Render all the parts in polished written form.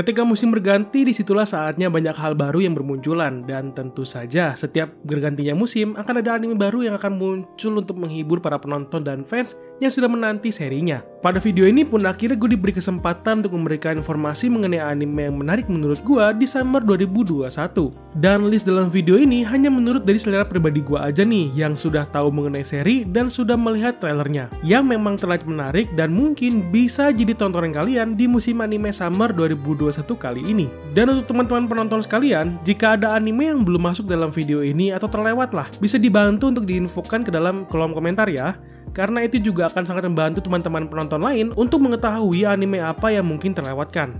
Ketika musim berganti, disitulah saatnya banyak hal baru yang bermunculan. Dan tentu saja, setiap bergantinya musim, akan ada anime baru yang akan muncul untuk menghibur para penonton dan fans yang sudah menanti serinya. Pada video ini pun akhirnya gue diberi kesempatan untuk memberikan informasi mengenai anime yang menarik menurut gue di Summer 2021. Dan list dalam video ini hanya menurut dari selera pribadi gue aja nih, yang sudah tahu mengenai seri dan sudah melihat trailernya, yang memang terlihat menarik dan mungkin bisa jadi tontonan kalian di musim anime Summer 2021 kali ini. Dan untuk teman-teman penonton sekalian, jika ada anime yang belum masuk dalam video ini atau terlewat lah, bisa dibantu untuk diinfokan ke dalam kolom komentar ya, karena itu juga akan sangat membantu teman-teman penonton lain untuk mengetahui anime apa yang mungkin terlewatkan.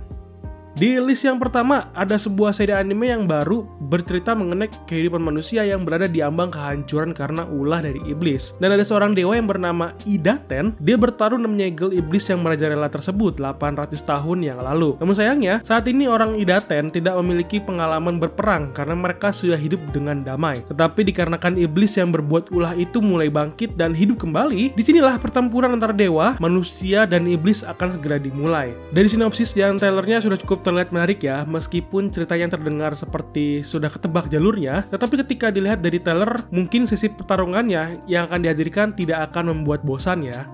Di list yang pertama, ada sebuah seri anime yang baru bercerita mengenai kehidupan manusia yang berada di ambang kehancuran karena ulah dari iblis. Dan ada seorang dewa yang bernama Idaten, dia bertarung dan menyegel iblis yang merajalela tersebut 800 tahun yang lalu. Namun sayangnya, saat ini orang Idaten tidak memiliki pengalaman berperang karena mereka sudah hidup dengan damai. Tetapi dikarenakan iblis yang berbuat ulah itu mulai bangkit dan hidup kembali, disinilah pertempuran antara dewa, manusia, dan iblis akan segera dimulai. Dari sinopsis dan trailernya sudah cukup terlihat menarik ya, meskipun ceritanya terdengar seperti sudah ketebak jalurnya, tetapi ketika dilihat dari trailer, mungkin sesi pertarungannya yang akan dihadirkan tidak akan membuat bosan ya.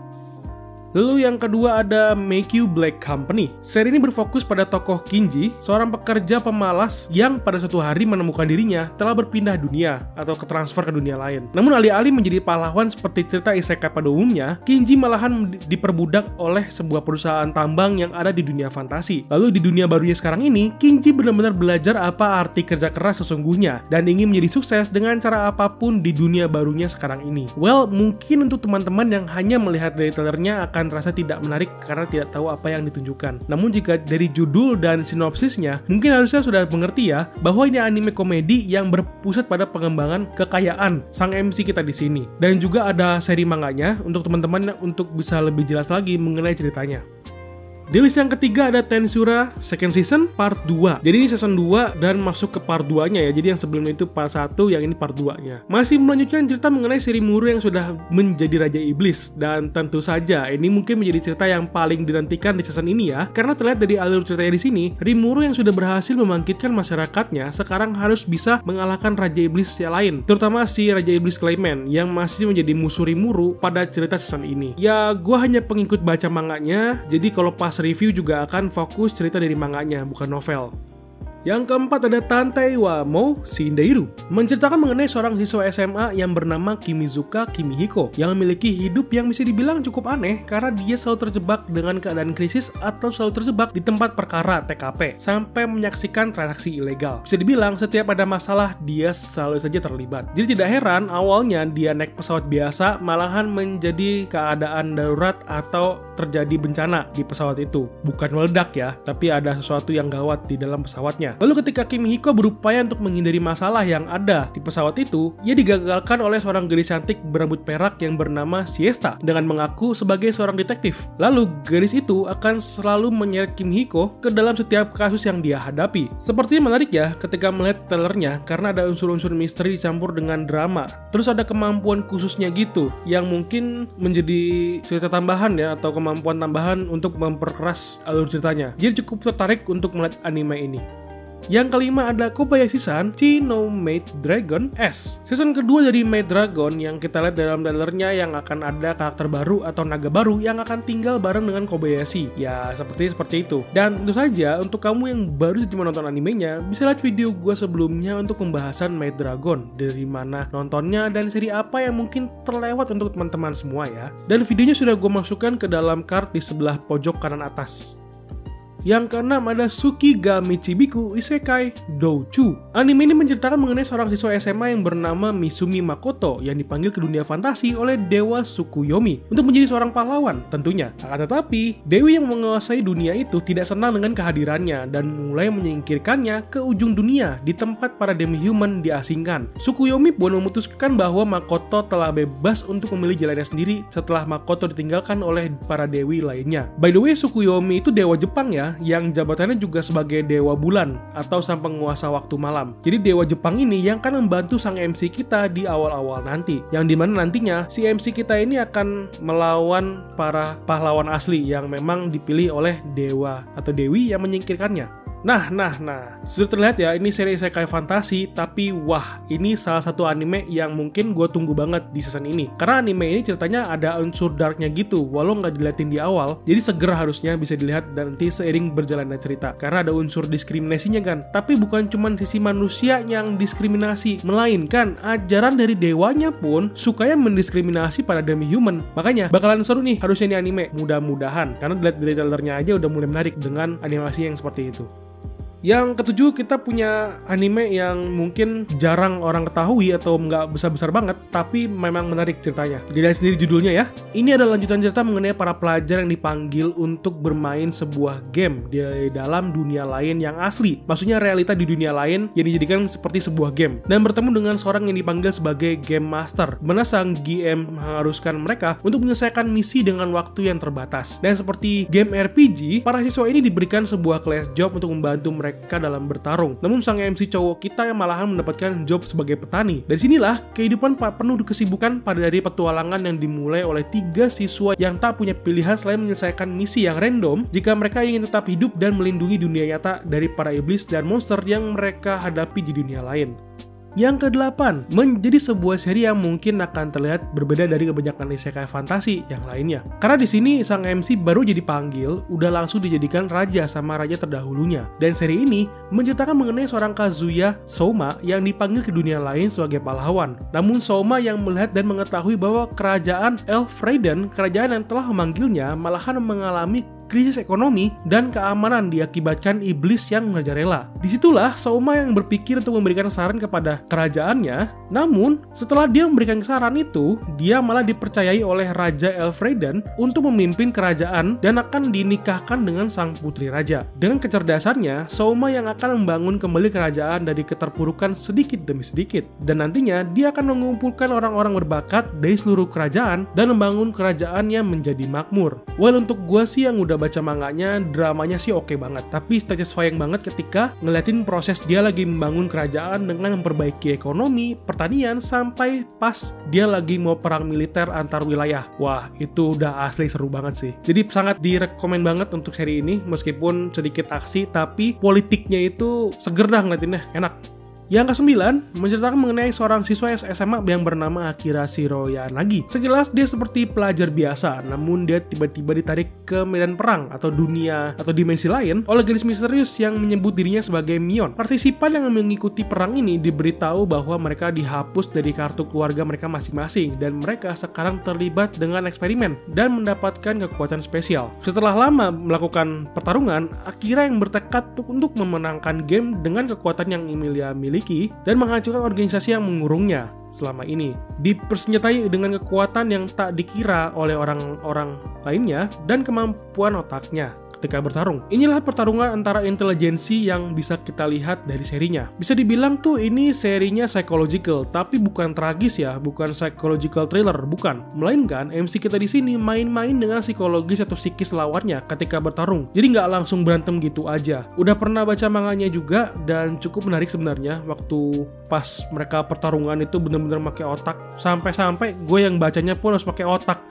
Lalu yang kedua ada Make You Black Company. Seri ini berfokus pada tokoh Kinji, seorang pekerja pemalas yang pada suatu hari menemukan dirinya telah berpindah dunia atau transfer ke dunia lain. Namun alih-alih menjadi pahlawan seperti cerita isekai pada umumnya, Kinji malahan diperbudak oleh sebuah perusahaan tambang yang ada di dunia fantasi. Lalu di dunia barunya sekarang ini, Kinji benar-benar belajar apa arti kerja keras sesungguhnya dan ingin menjadi sukses dengan cara apapun di dunia barunya sekarang ini. Well, mungkin untuk teman-teman yang hanya melihat dari trailernya akan rasa tidak menarik karena tidak tahu apa yang ditunjukkan. Namun jika dari judul dan sinopsisnya, mungkin harusnya sudah mengerti ya bahwa ini anime komedi yang berpusat pada pengembangan kekayaan sang MC kita di sini. Dan juga ada seri manganya untuk teman-teman untuk bisa lebih jelas lagi mengenai ceritanya. Di list yang ketiga ada Tensura Second Season Part 2. Jadi ini season 2 dan masuk ke part 2-nya ya. Jadi yang sebelumnya itu part 1, yang ini part 2-nya. Masih melanjutkan cerita mengenai si Rimuru yang sudah menjadi Raja Iblis. Dan tentu saja ini mungkin menjadi cerita yang paling dinantikan di season ini ya. Karena terlihat dari alur ceritanya di sini, Rimuru yang sudah berhasil membangkitkan masyarakatnya sekarang harus bisa mengalahkan Raja Iblis yang lain. Terutama si Raja Iblis Clayman yang masih menjadi musuh Rimuru pada cerita season ini. Ya, gua hanya pengikut baca manganya, jadi kalau pas review juga akan fokus cerita dari manganya, bukan novel. Yang keempat ada Tantei wa Mou Shindeiru, menceritakan mengenai seorang siswa SMA yang bernama Kimizuka Kimihiko yang memiliki hidup yang bisa dibilang cukup aneh karena dia selalu terjebak dengan keadaan krisis atau selalu terjebak di tempat perkara TKP sampai menyaksikan transaksi ilegal. Bisa dibilang setiap ada masalah dia selalu saja terlibat. Jadi tidak heran awalnya dia naik pesawat biasa malahan menjadi keadaan darurat atau terjadi bencana di pesawat itu. Bukan meledak ya, tapi ada sesuatu yang gawat di dalam pesawatnya. Lalu ketika Kimihiko berupaya untuk menghindari masalah yang ada di pesawat itu, ia digagalkan oleh seorang gadis cantik berambut perak yang bernama Siesta dengan mengaku sebagai seorang detektif. Lalu gadis itu akan selalu menyeret Kimihiko ke dalam setiap kasus yang dia hadapi. Sepertinya menarik ya ketika melihat trailernya karena ada unsur-unsur misteri dicampur dengan drama. Terus ada kemampuan khususnya gitu yang mungkin menjadi cerita tambahan ya, atau kemampuan tambahan untuk memperkeras alur ceritanya. Jadi cukup tertarik untuk melihat anime ini. Yang kelima ada Kobayashi-san Chi no Maid Dragon S. Season kedua dari Maid Dragon yang kita lihat dalam trailernya yang akan ada karakter baru atau naga baru yang akan tinggal bareng dengan Kobayashi. Ya seperti itu. Dan tentu saja untuk kamu yang baru saja menonton animenya, bisa lihat video gue sebelumnya untuk pembahasan Maid Dragon, dari mana nontonnya dan seri apa yang mungkin terlewat untuk teman-teman semua ya. Dan videonya sudah gue masukkan ke dalam card di sebelah pojok kanan atas. Yang keenam ada Tsukiga Michibiku Isekai Douchu. Anime ini menceritakan mengenai seorang siswa SMA yang bernama Misumi Makoto yang dipanggil ke dunia fantasi oleh Dewa Tsukuyomi untuk menjadi seorang pahlawan tentunya. Akan tetapi, dewi yang menguasai dunia itu tidak senang dengan kehadirannya dan mulai menyingkirkannya ke ujung dunia di tempat para demi-human diasingkan. Tsukuyomi pun memutuskan bahwa Makoto telah bebas untuk memilih jalannya sendiri setelah Makoto ditinggalkan oleh para dewi lainnya. By the way, Tsukuyomi itu dewa Jepang ya, yang jabatannya juga sebagai dewa bulan atau sang penguasa waktu malam. Jadi dewa Jepang ini yang akan membantu sang MC kita di awal-awal nanti, yang dimana nantinya si MC kita ini akan melawan para pahlawan asli yang memang dipilih oleh dewa atau dewi yang menyingkirkannya. Nah, sudah terlihat ya, ini seri isekai fantasi, tapi wah, ini salah satu anime yang mungkin gue tunggu banget di season ini. Karena anime ini ceritanya ada unsur darknya gitu, walau nggak diliatin di awal, jadi seger harusnya bisa dilihat dan nanti seiring berjalannya cerita. Karena ada unsur diskriminasinya kan, tapi bukan cuma sisi manusia yang diskriminasi, melainkan ajaran dari dewanya pun sukanya mendiskriminasi pada demi-human. Makanya bakalan seru nih harusnya ini anime, mudah-mudahan. Karena dilihat dari trailernya aja udah mulai menarik dengan animasi yang seperti itu. Yang ketujuh, kita punya anime yang mungkin jarang orang ketahui atau nggak besar-besar banget, tapi memang menarik ceritanya. Dilihat sendiri judulnya ya. Ini adalah lanjutan cerita mengenai para pelajar yang dipanggil untuk bermain sebuah game di dalam dunia lain yang asli. Maksudnya realita di dunia lain yang dijadikan seperti sebuah game. Dan bertemu dengan seorang yang dipanggil sebagai Game Master. Mana sang GM mengharuskan mereka untuk menyelesaikan misi dengan waktu yang terbatas. Dan seperti game RPG, para siswa ini diberikan sebuah class job untuk membantu mereka dalam bertarung. Namun sang MC cowok kita yang malahan mendapatkan job sebagai petani. Dari sinilah kehidupan penuh kesibukan pada dari petualangan yang dimulai oleh 3 siswa yang tak punya pilihan selain menyelesaikan misi yang random jika mereka ingin tetap hidup dan melindungi dunia nyata dari para iblis dan monster yang mereka hadapi di dunia lain. Yang ke-8, menjadi sebuah seri yang mungkin akan terlihat berbeda dari kebanyakan isekai fantasi yang lainnya. Karena di sini sang MC baru jadi panggil, udah langsung dijadikan raja sama raja terdahulunya. Dan seri ini menceritakan mengenai seorang Kazuya Souma yang dipanggil ke dunia lain sebagai pahlawan. Namun Souma yang melihat dan mengetahui bahwa kerajaan Elfreden, kerajaan yang telah memanggilnya, malahan mengalami krisis ekonomi dan keamanan diakibatkan iblis yang merajalela. Disitulah Souma yang berpikir untuk memberikan saran kepada kerajaannya. Namun setelah dia memberikan saran itu, dia malah dipercayai oleh Raja Elfreden untuk memimpin kerajaan dan akan dinikahkan dengan sang putri raja. Dengan kecerdasannya, Souma yang akan membangun kembali kerajaan dari keterpurukan sedikit demi sedikit. Dan nantinya dia akan mengumpulkan orang-orang berbakat dari seluruh kerajaan dan membangun kerajaannya menjadi makmur. Well, untuk gua sih yang udah baca manganya, dramanya sih oke banget, tapi satisfying banget ketika ngeliatin proses dia lagi membangun kerajaan dengan memperbaiki ekonomi, pertanian, sampai pas dia lagi mau perang militer antar wilayah. Wah, itu udah asli seru banget sih. Jadi sangat direkomend banget untuk seri ini, meskipun sedikit aksi, tapi politiknya itu seger dah ngeliatinnya, enak. Yang ke-9, menceritakan mengenai seorang siswa SMA yang bernama Akira Shiroyanagi. Sekilas dia seperti pelajar biasa, namun dia tiba-tiba ditarik ke medan perang atau dunia atau dimensi lain oleh gadis misterius yang menyebut dirinya sebagai Mion. Partisipan yang mengikuti perang ini diberitahu bahwa mereka dihapus dari kartu keluarga mereka masing-masing dan mereka sekarang terlibat dengan eksperimen dan mendapatkan kekuatan spesial. Setelah lama melakukan pertarungan, Akira yang bertekad untuk memenangkan game dengan kekuatan yang Emilia miliki dan menghancurkan organisasi yang mengurungnya selama ini. Dipersenjatai dengan kekuatan yang tak dikira oleh orang-orang lainnya dan kemampuan otaknya ketika bertarung. Inilah pertarungan antara intelijensi yang bisa kita lihat dari serinya. Bisa dibilang tuh ini serinya psychological, tapi bukan tragis ya, bukan psychological thriller, bukan. Melainkan MC kita di sini main-main dengan psikologis atau psikis lawannya ketika bertarung. Jadi nggak langsung berantem gitu aja. Udah pernah baca manganya juga dan cukup menarik sebenarnya waktu pas mereka pertarungan itu bener-bener pakai otak. Sampai-sampai gue yang bacanya pun harus pakai otak.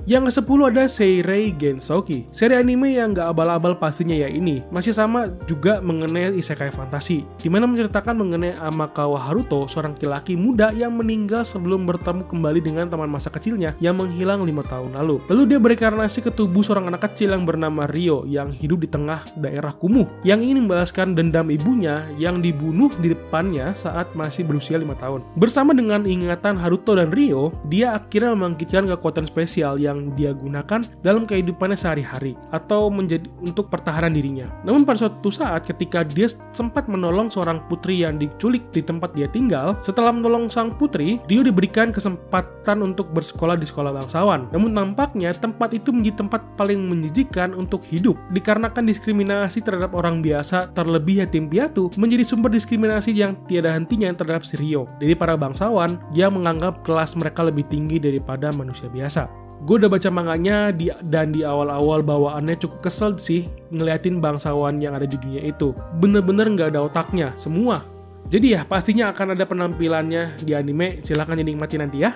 Yang ke-10 ada Seirei Gensouki. Seri anime yang gak abal-abal pastinya ya ini. Masih sama juga mengenai isekai fantasi, dimana menceritakan mengenai Amakawa Haruto, seorang laki-laki muda yang meninggal sebelum bertemu kembali dengan teman masa kecilnya yang menghilang 5 tahun lalu. Lalu dia bereinkarnasi ke tubuh seorang anak kecil yang bernama Ryo yang hidup di tengah daerah kumuh, yang ingin membalaskan dendam ibunya yang dibunuh di depannya saat masih berusia 5 tahun. Bersama dengan ingatan Haruto dan Ryo, dia akhirnya membangkitkan kekuatan spesial yang dia gunakan dalam kehidupannya sehari-hari atau menjadi untuk pertahanan dirinya. Namun pada suatu saat ketika dia sempat menolong seorang putri yang diculik di tempat dia tinggal, setelah menolong sang putri, Ryo diberikan kesempatan untuk bersekolah di sekolah bangsawan. Namun nampaknya tempat itu menjadi tempat paling menjijikan untuk hidup dikarenakan diskriminasi terhadap orang biasa, terlebih yatim piatu menjadi sumber diskriminasi yang tiada hentinya terhadap si Ryo. Jadi para bangsawan yang menganggap kelas mereka lebih tinggi daripada manusia biasa. Gue udah baca manganya dan di awal-awal bawaannya cukup kesel sih ngeliatin bangsawan yang ada di dunia itu. Bener-bener nggak ada otaknya, semua. Jadi ya pastinya akan ada penampilannya di anime, silahkan dinikmati nanti ya.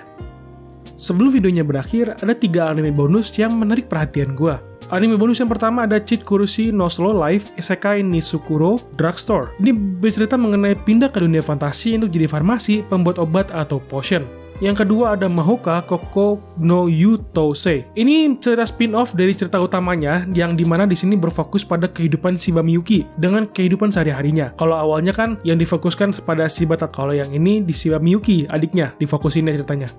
Sebelum videonya berakhir, ada 3 anime bonus yang menarik perhatian gue. Anime bonus yang pertama ada Chikurushi no Slow Life Isekai Nisukuro Drugstore. Ini bercerita mengenai pindah ke dunia fantasi untuk jadi farmasi, pembuat obat atau potion. Yang kedua ada Mahoka Koko no Yutousei. Ini cerita spin-off dari cerita utamanya yang dimana di sini berfokus pada kehidupan Shiba Miyuki dengan kehidupan sehari-harinya. Kalau awalnya kan yang difokuskan pada Shibata, kalau yang ini di Shiba Miyuki, adiknya, difokusin ceritanya.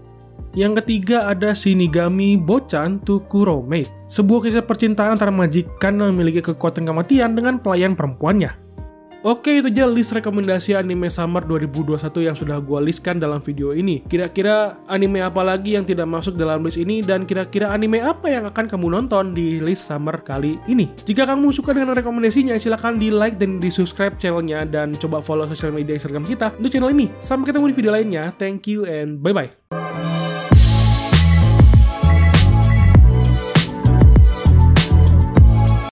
Yang ketiga ada Shinigami Bochan to Kuro Maid, sebuah kisah percintaan antara majikan yang memiliki kekuatan kematian dengan pelayan perempuannya. Oke, itu aja list rekomendasi anime summer 2021 yang sudah gue listkan dalam video ini. Kira-kira anime apa lagi yang tidak masuk dalam list ini, dan kira-kira anime apa yang akan kamu nonton di list summer kali ini? Jika kamu suka dengan rekomendasinya, silahkan di like dan di subscribe channelnya, dan coba follow sosial media Instagram kita untuk channel ini. Sampai ketemu di video lainnya. Thank you and bye-bye.